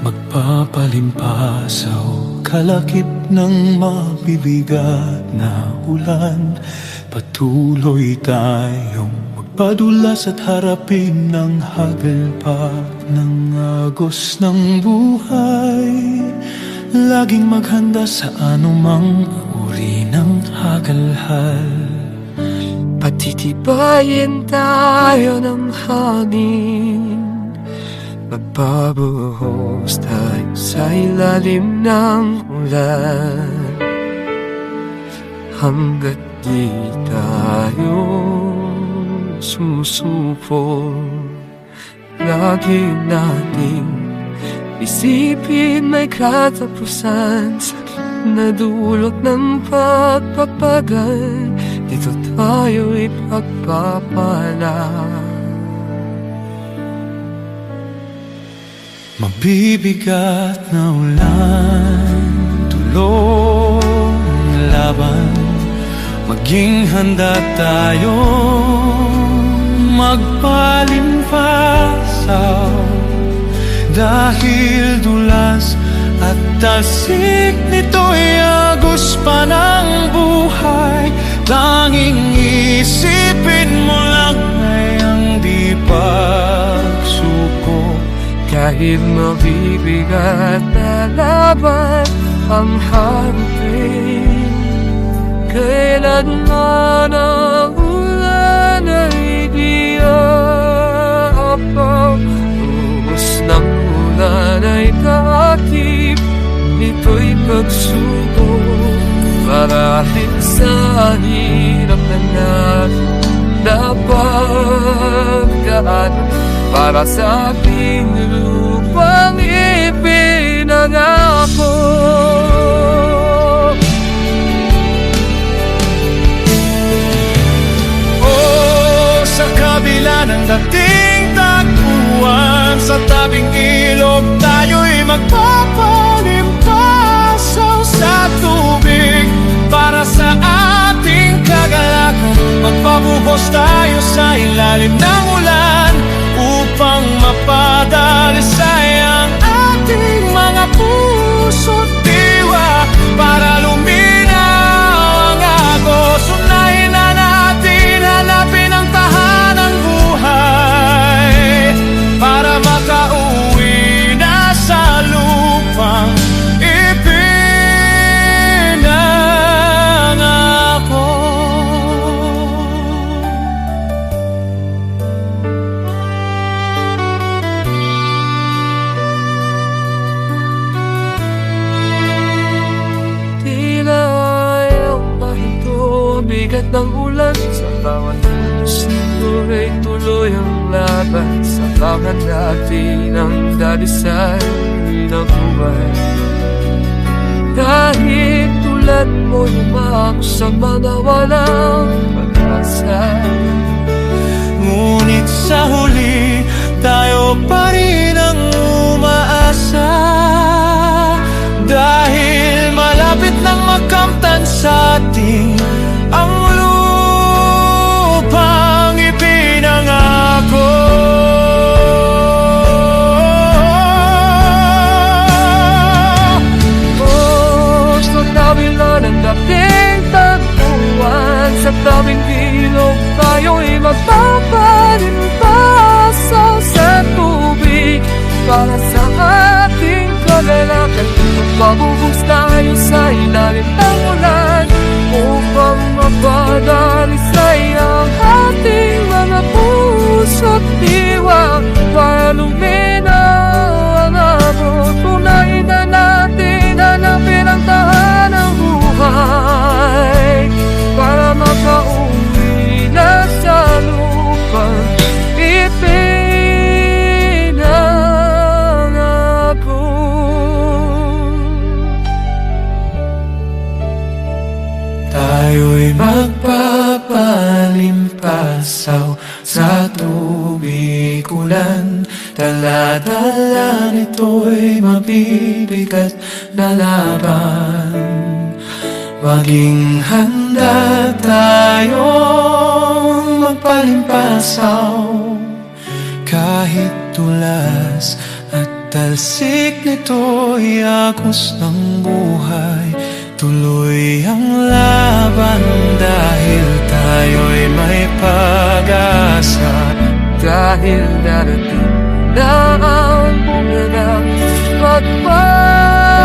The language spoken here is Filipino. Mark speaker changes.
Speaker 1: magpapalimpasaw, kalakip ng mabibigat na ulan. Patuloy tayong magpadulas at harapin ng hagalpak ng agos ng buhay. Laging maghanda sa anumang uri ng hagalhal.
Speaker 2: Patitibayin tayo ng hangin, magpabuhos tayo sa ilalim ng ulan. Hanggat di tayo susupo, lagi nating isipin may katapusan sa na dulot ng pagpapagal. Dito tayo ipagpapala.
Speaker 1: Mabibigat na ulan, tulong laban, maging handa tayo magpalimpasaw. Dahil dulas at tasik nito'y agos pa ng buhay. Tanging isipin mo lang ay ang di pagsuko.
Speaker 2: Kahit mabibigat na laban ang harapin, kailanman ang ulan ay di aapaw. Buhos ng ulan ay takip, nito'y pagsubok. Marahil sa hirap na napagdaan, para sa ating lupang ipinangako.
Speaker 1: Oh, sa kabila ng dating tagpuan, sa tabing ilog tayo'y magpapalimpasaw sa tubig. Para sa ating kagalakan, magpabuhos tayo sa ilalim ng ulan, upang mapadalisay ang ating mga puso't diwa. Para luminaw ang agos, unahin na natin hanapin ang tahanang buhay. Para makauwi na sa lupang
Speaker 2: bigat ng ulan. Sa bawat sino ay tuloy ang laban. Sa bawat natin ang dalisay ng buhay. Kahit tulad mo lumako sa mga walang pag-asa,
Speaker 1: ngunit sa huli tayo pa rin ang umaasa. Dahil malapit nang magkamtan sa ating ang lupang ipinangako.
Speaker 2: Oh, sa kabila ng dating tagpuan, sa tabing ilog tayo'y magpapalimpasaw sa tubig. Para sa ating kagalakan, magpabuhos tayo sa ilalim ng ulan, upang mapadalisay ang ating mga puso't diwa. Para luminaw ang abot, unahin na natin hanapin ang tahanang buhay. Para makauwi na sa lupang ipinangako.
Speaker 1: Tayo'y magpapalimpasaw sa tubig ulan. Dala-dala nito'y mabibigat na laban. Maging handa tayong magpalimpasaw, kahit tulas at talsik nito'y agos ng buhay. Tuloy ang laban dahil tayo'y may pag-asa.
Speaker 2: Dahil darating na ang bunga ng pagpapala.